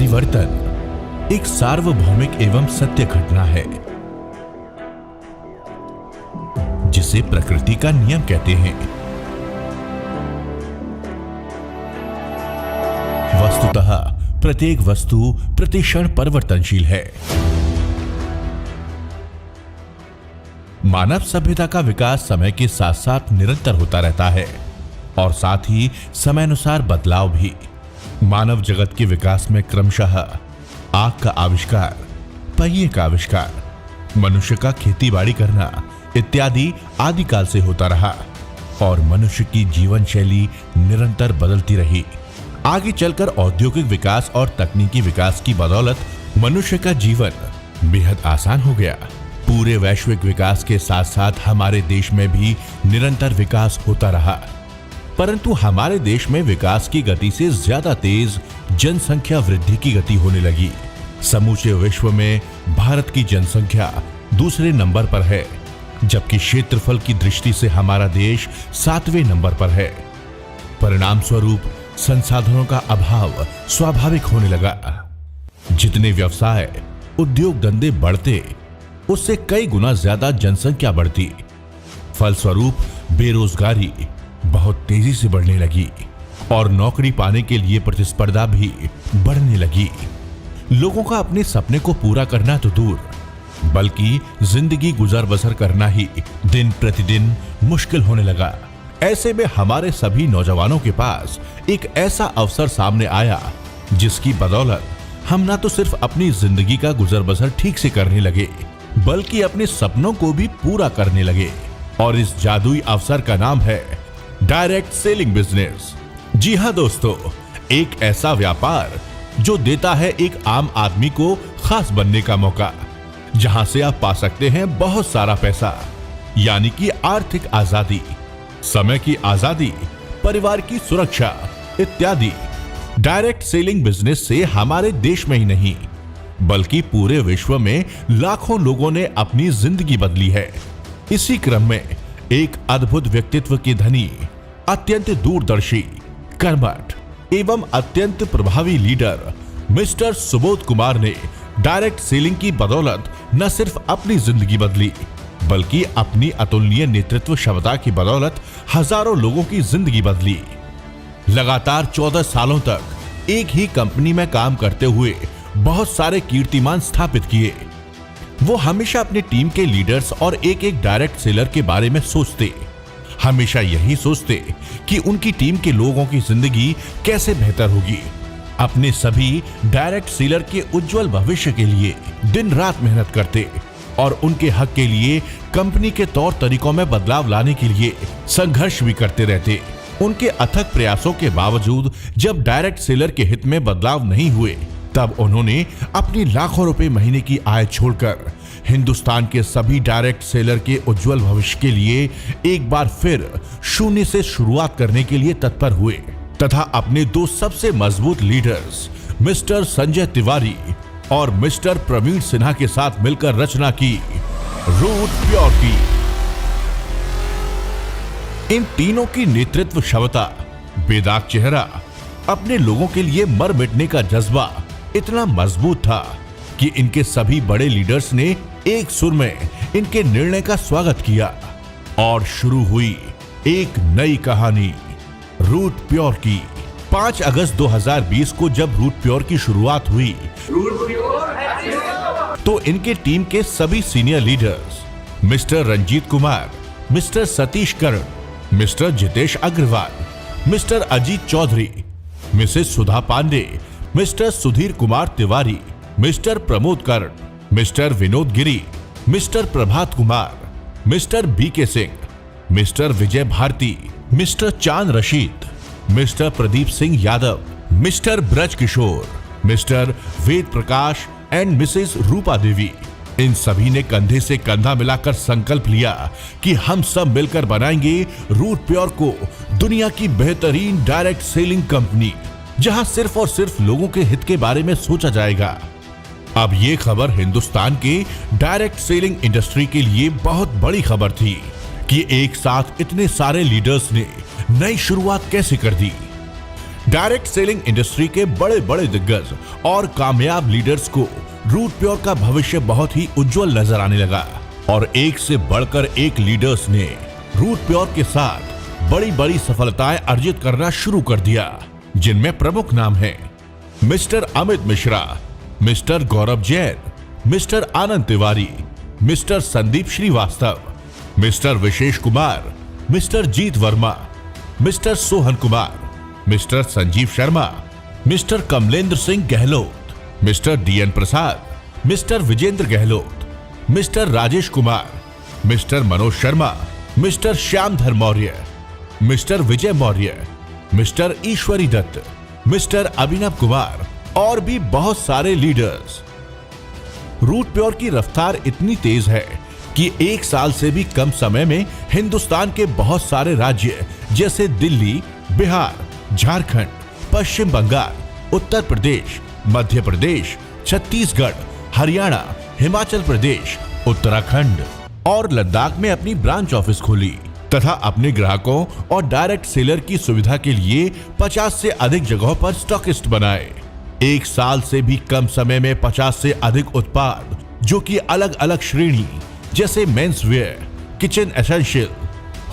परिवर्तन एक सार्वभौमिक एवं सत्य घटना है जिसे प्रकृति का नियम कहते हैं। वस्तुतः प्रत्येक वस्तु प्रतिक्षण परिवर्तनशील है। मानव सभ्यता का विकास समय के साथ साथ निरंतर होता रहता है और साथ ही समयानुसार बदलाव भी। मानव जगत के विकास में क्रमशः आग का आविष्कार, पहिए का आविष्कार, मनुष्य का खेतीबाड़ी करना इत्यादि आदिकाल से होता रहा और मनुष्य की जीवन शैली निरंतर बदलती रही। आगे चलकर औद्योगिक विकास और तकनीकी विकास की बदौलत मनुष्य का जीवन बेहद आसान हो गया। पूरे वैश्विक विकास के साथ साथ हमारे देश में भी निरंतर विकास होता रहा, परंतु हमारे देश में विकास की गति से ज्यादा तेज जनसंख्या वृद्धि की गति होने लगी। समूचे विश्व में भारत की जनसंख्या दूसरे नंबर पर है, जबकि क्षेत्रफल की दृष्टि से हमारा देश 7वें नंबर पर है। परिणाम स्वरूप संसाधनों का अभाव स्वाभाविक होने लगा। जितने व्यवसाय, उद्योग धंधे बढ़ते, उससे कई गुना ज्यादा जनसंख्या बढ़ती। फलस्वरूप बेरोजगारी बहुत तेजी से बढ़ने लगी और नौकरी पाने के लिए प्रतिस्पर्धा भी बढ़ने लगी। लोगों का अपने सपने को पूरा करना तो दूर, बल्कि जिंदगी गुजर बसर करना ही दिन प्रतिदिन मुश्किल होने लगा। ऐसे में हमारे सभी नौजवानों के पास एक ऐसा अवसर सामने आया जिसकी बदौलत हम ना तो सिर्फ अपनी जिंदगी का गुजर बसर ठीक से करने लगे, बल्कि अपने सपनों को भी पूरा करने लगे। और इस जादुई अवसर का नाम है डायरेक्ट सेलिंग बिजनेस। जी हां दोस्तों, एक ऐसा व्यापार जो देता है एक आम आदमी को खास बनने का मौका, जहां से आप पा सकते हैं बहुत सारा पैसा, यानी कि आर्थिक आजादी, समय की आजादी, परिवार की सुरक्षा इत्यादि। डायरेक्ट सेलिंग बिजनेस से हमारे देश में ही नहीं बल्कि पूरे विश्व में लाखों लोगों ने अपनी जिंदगी बदली है। इसी क्रम में एक अद्भुत व्यक्तित्व के धनी, अत्यंत दूरदर्शी, कर्मठ एवं अत्यंत प्रभावी लीडर मिस्टर सुबोध कुमार ने डायरेक्ट सेलिंग की बदौलत न सिर्फ अपनी जिंदगी बदली, बल्कि अपनी अतुलनीय नेतृत्व क्षमता की बदौलत हजारों लोगों की जिंदगी बदली। लगातार 14 सालों तक एक ही कंपनी में काम करते हुए बहुत सारे कीर्तिमान स्थापित किए। वो हमेशा अपनी टीम के लीडर्स और एक एक डायरेक्ट सेलर के बारे में सोचते, हमेशा यही सोचते कि उनकी टीम के लोगों की जिंदगी कैसे बेहतर होगी। अपने सभी डायरेक्ट सेलर के उज्जवल भविष्य के लिए दिन रात मेहनत करते और उनके हक के लिए कंपनी के तौर तरीकों में बदलाव लाने के लिए संघर्ष भी करते रहते। उनके अथक प्रयासों के बावजूद जब डायरेक्ट सेलर के हित में बदलाव नहीं हुए, तब उन्होंने अपनी लाखों रुपए महीने की आय छोड़कर हिंदुस्तान के सभी डायरेक्ट सेलर के उज्जवल भविष्य के लिए एक बार फिर शून्य से शुरुआत करने के लिए तत्पर हुए तथा अपने दो सबसे मजबूत लीडर्स मिस्टर संजय तिवारी और मिस्टर प्रवीण सिन्हा के साथ मिलकर रचना की रूट प्योर की। इन तीनों की नेतृत्व क्षमता, बेदाग चेहरा, अपने लोगों के लिए मर मिटने का जज्बा इतना मजबूत था कि इनके सभी बड़े लीडर्स ने एक सुर में इनके निर्णय का स्वागत किया और शुरू हुई एक नई कहानी रूट प्योर की। 5 अगस्त 2020 को जब रूट प्योर की शुरुआत हुई तो इनके टीम के सभी senior leaders Mr Ranjeet Kumar, Mr Satish Karn, Mr Jitesh Agarwal, Mr Ajit Chaudhary, Mrs Sudha Pandey, Mr Sudhir Kumar Tiwari, Mr Pramod Karn, Mr Vinod Giri, Mr Prabhat Kumar, Mr B K Singh, Mr Vijay Bharti, Mr Chand Rashid, Mr Pradeep Singh Yadav, Mr Braj Kishore, Mr Ved Prakash and Mrs Rupa Devi, इन सभी ने कंधे से कंधा मिलाकर संकल्प लिया कि हम सब मिलकर बनाएंगे रूट प्योर को दुनिया की बेहतरीन डायरेक्ट सेलिंग कंपनी, जहां सिर्फ और सिर्फ लोगों के हित के बारे में सोचा जाएगा। अब ये खबर हिंदुस्तान के डायरेक्ट सेलिंग इंडस्ट्री के लिए बहुत बड़ी खबर थी कि एक साथ इतने सारे लीडर्स ने नई शुरुआत कैसे कर दी। डायरेक्ट सेलिंग इंडस्ट्री के बड़े बड़े दिग्गज और कामयाब लीडर्स को रूट प्योर का भविष्य बहुत ही उज्जवल नजर आने लगा और एक से बढ़कर एक लीडर्स ने रूट प्योर के साथ बड़ी बड़ी सफलताएं अर्जित करना शुरू कर दिया, जिनमें प्रमुख नाम हैं Mr Amit Mishra, Mr Gaurav Jain, Mr Anand Tiwari, Mr Sandeep Srivastava, Mr Vishesh Kumar, Mr Jeet Verma, Mr Sohan Kumar, Mr Sanjeev Sharma, Mr Kamlendra Singh Gehlot, Mr D N Prasad, Mr Vijendra Gehlot, Mr Rajesh Kumar, Mr Manoj Sharma, Mr Shyamdhar Maurya, Mr Vijay Maurya, Mr Ishwari Dutt, Mr Abhinav Kumar और भी बहुत सारे लीडर्स। रूट प्योर की रफ्तार इतनी तेज है कि एक साल से भी कम समय में हिंदुस्तान के बहुत सारे राज्य जैसे दिल्ली, बिहार, झारखंड, पश्चिम बंगाल, उत्तर प्रदेश, मध्य प्रदेश, छत्तीसगढ़, हरियाणा, हिमाचल प्रदेश, उत्तराखंड और लद्दाख में अपनी ब्रांच ऑफिस खोली तथा अपने ग्राहकों और डायरेक्ट सेलर की सुविधा के लिए 50 से अधिक जगहों पर स्टॉकिस्ट बनाए। एक साल से भी कम समय में 50 से अधिक उत्पाद जो कि अलग अलग श्रेणी जैसे men's wear, kitchen essential,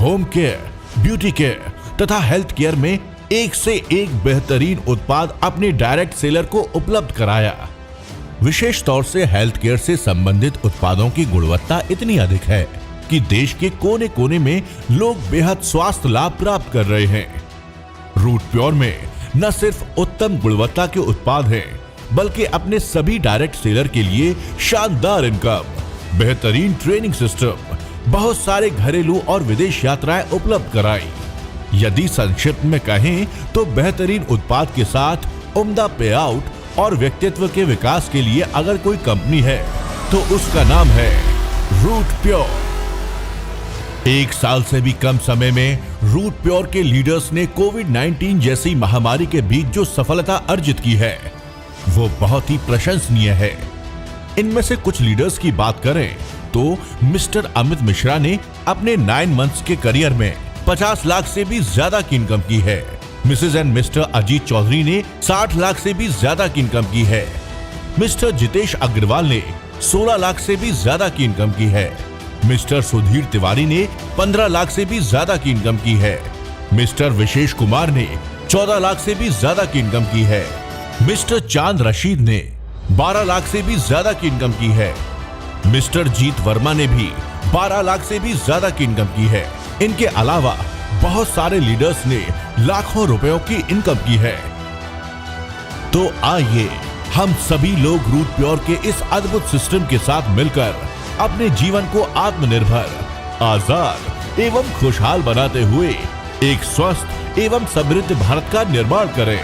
home care, beauty care तथा हेल्थ केयर में एक से एक बेहतरीन उत्पाद अपने डायरेक्ट सेलर को उपलब्ध कराया। विशेष तौर से हेल्थ केयर से संबंधित उत्पादों की गुणवत्ता इतनी अधिक है कि देश के कोने कोने में लोग बेहद स्वास्थ्य लाभ प्राप्त कर रहे हैं। रूट प्योर में न सिर्फ उत्तम गुणवत्ता के उत्पाद हैं, बल्कि अपने सभी डायरेक्ट सेलर के लिए शानदार इनकम, बेहतरीन ट्रेनिंग सिस्टम, बहुत सारे घरेलू और विदेश यात्राएं उपलब्ध कराई। यदि संक्षिप्त में कहें तो बेहतरीन उत्पाद के साथ उम्दा पे आउट और व्यक्तित्व के विकास के लिए अगर कोई कंपनी है तो उसका नाम है रूट प्योर। एक साल से भी कम समय में रूट प्योर के लीडर्स ने कोविड-19 जैसी महामारी के बीच जो सफलता अर्जित की है वो बहुत ही प्रशंसनीय है। इनमें से कुछ लीडर्स की बात करें तो मिस्टर अमित मिश्रा ने अपने 9 मंथ्स के करियर में 50 लाख से भी ज्यादा की इनकम की है। Mrs and Mr Ajit Chaudhary ने 60 लाख से भी ज्यादा की इनकम की है। मिस्टर जितेश अग्रवाल ने 16 लाख से भी ज्यादा की इनकम की है। मिस्टर सुधीर तिवारी ने 15 लाख से भी ज्यादा की इनकम की है। मिस्टर विशेष कुमार ने 14 लाख से भी ज्यादा की इनकम की है। मिस्टर चांद रशीद ने 12 लाख से भी ज्यादा की इनकम की है। मिस्टर जीत वर्मा ने भी 12 लाख से भी ज्यादा की इनकम की है। इनके अलावा बहुत सारे लीडर्स ने लाखों रुपयों की इनकम की है। तो आइए हम सभी लोग रूट प्योर के इस अद्भुत सिस्टम के साथ मिलकर अपने जीवन को आत्मनिर्भर, आजाद एवं खुशहाल बनाते हुए एक स्वस्थ एवं समृद्ध भारत का निर्माण करें।